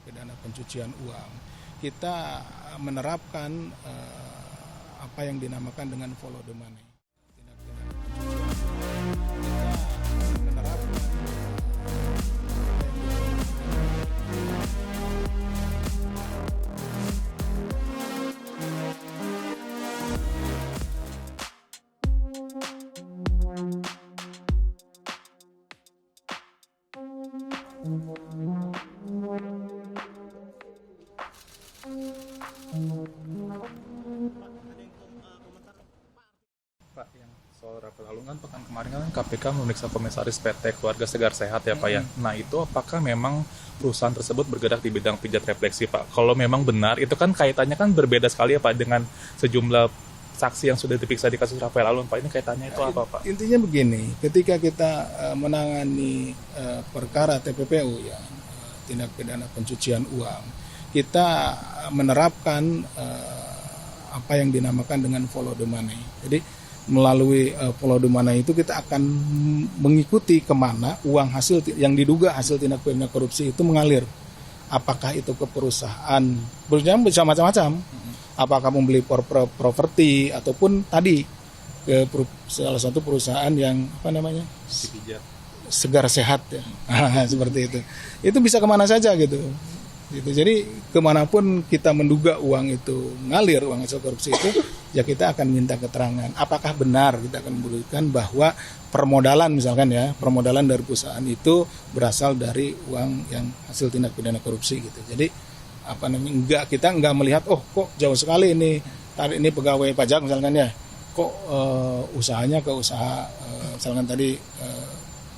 pidana pencucian uang. Kita menerapkan apa yang dinamakan dengan follow the money. Tindak pidana pencucian uang. Kita menerapkan Pak, yang soal Rafael Alun kan pekan kemarin kan KPK memeriksa komisaris PT Keluarga Segar Sehat ya Pak ya. Nah itu apakah memang perusahaan tersebut bergerak di bidang pijat refleksi Pak? Kalau memang benar itu kan kaitannya kan berbeda sekali ya Pak dengan sejumlah saksi yang sudah diperiksa di kasus Rafael Alun Pak. Ini kaitannya itu apa Pak? Intinya begini, ketika kita menangani perkara TPPU ya, tindak pidana pencucian uang, kita menerapkan apa yang dinamakan dengan follow the money. Jadi melalui follow the money itu kita akan mengikuti kemana uang hasil yang diduga hasil tindak pidana korupsi itu mengalir. Apakah itu ke perusahaan bisa macam-macam. Apakah membeli properti ataupun tadi ke salah satu perusahaan yang apa namanya Segar Sehat ya. Seperti itu. Itu bisa kemana saja gitu. Jadi kemanapun kita menduga uang itu ngalir, uang hasil korupsi itu, ya kita akan minta keterangan. Apakah benar kita akan membuktikan bahwa permodalan misalkan ya, permodalan dari perusahaan itu berasal dari uang yang hasil tindak pidana korupsi gitu. Jadi apa namanya? Kita enggak melihat kok jauh sekali ini pegawai pajak misalkan ya, kok usahanya ke usaha misalkan tadi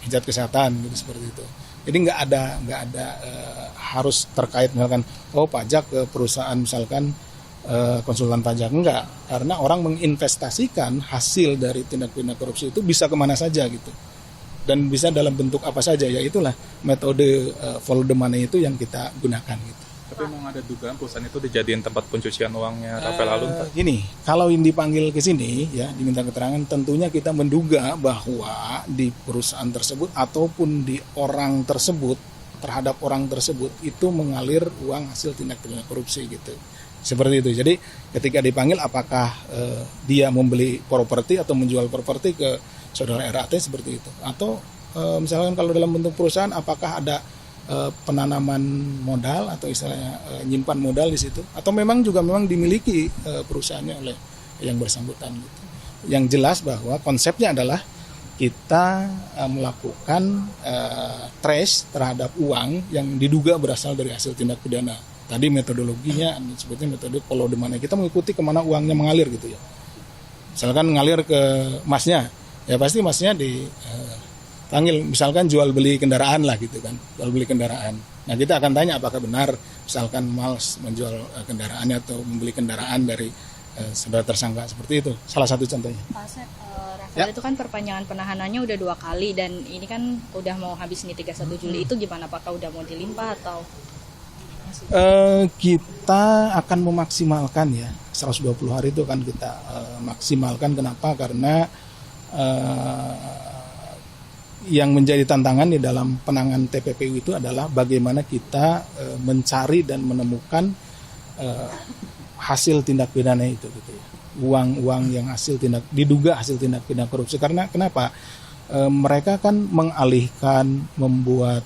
pijat kesehatan gitu seperti itu. Jadi nggak ada harus terkait misalkan pajak ke perusahaan misalkan konsultan pajak, enggak, karena orang menginvestasikan hasil dari tindak pidana korupsi itu bisa kemana saja gitu dan bisa dalam bentuk apa saja, ya itulah metode follow the money itu yang kita gunakan gitu. Tapi memang ada dugaan perusahaan itu dijadiin tempat pencucian uangnya Rafael Alun Pak? Gini, kalau yang dipanggil ke sini ya diminta keterangan, tentunya kita menduga bahwa di perusahaan tersebut ataupun di orang tersebut, terhadap orang tersebut itu mengalir uang hasil tindak pidana korupsi gitu. Seperti itu. Jadi ketika dipanggil apakah dia membeli properti atau menjual properti ke saudara RAT seperti itu, atau misalkan kalau dalam bentuk perusahaan apakah ada penanaman modal atau istilahnya nyimpan modal di situ, atau memang dimiliki perusahaannya oleh yang bersangkutan gitu. Yang jelas bahwa konsepnya adalah kita melakukan trace terhadap uang yang diduga berasal dari hasil tindak pidana. Tadi metodologinya sebetulnya metode follow the money. Kita mengikuti kemana uangnya mengalir gitu ya. Misalkan ngalir ke masnya, ya pasti masnya panggil misalkan jual beli kendaraan lah gitu kan, jual beli kendaraan. Nah kita akan tanya apakah benar misalkan Mals menjual kendaraannya atau membeli kendaraan dari saudara tersangka, seperti itu. Salah satu contohnya. Pak Asep, Rafael itu kan perpanjangan penahanannya udah 2 kali dan ini kan udah mau habis nih 31 Juli itu gimana, apakah udah mau dilimpah atau? Kita akan memaksimalkan ya 120 hari itu akan kita maksimalkan. Kenapa? Karena yang menjadi tantangan di dalam penanganan TPPU itu adalah bagaimana kita mencari dan menemukan hasil tindak pidana itu gitu ya. Uang-uang yang diduga hasil tindak pidana korupsi. Karena kenapa? Mereka kan mengalihkan, membuat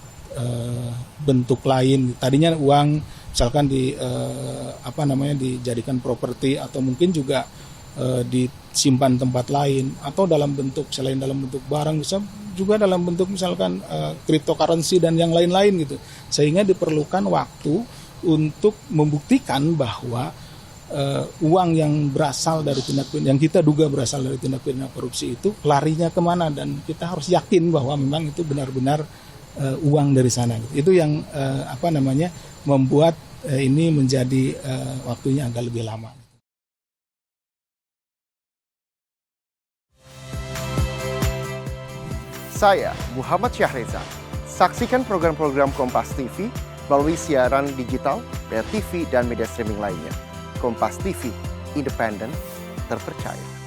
bentuk lain. Tadinya uang misalkan dijadikan properti atau mungkin juga disimpan tempat lain atau dalam bentuk selain dalam bentuk barang, bisa juga dalam bentuk misalkan cryptocurrency dan yang lain-lain gitu. Sehingga diperlukan waktu untuk membuktikan bahwa uang yang berasal dari tindak pidana yang kita duga berasal dari tindak pidana korupsi itu larinya kemana, dan kita harus yakin bahwa memang itu benar-benar uang dari sana gitu. Itu yang membuat ini menjadi waktunya agak lebih lama. Saya Muhammad Syahreza. Saksikan program-program Kompas TV melalui siaran digital, pay TV, dan media streaming lainnya. Kompas TV, independen, terpercaya.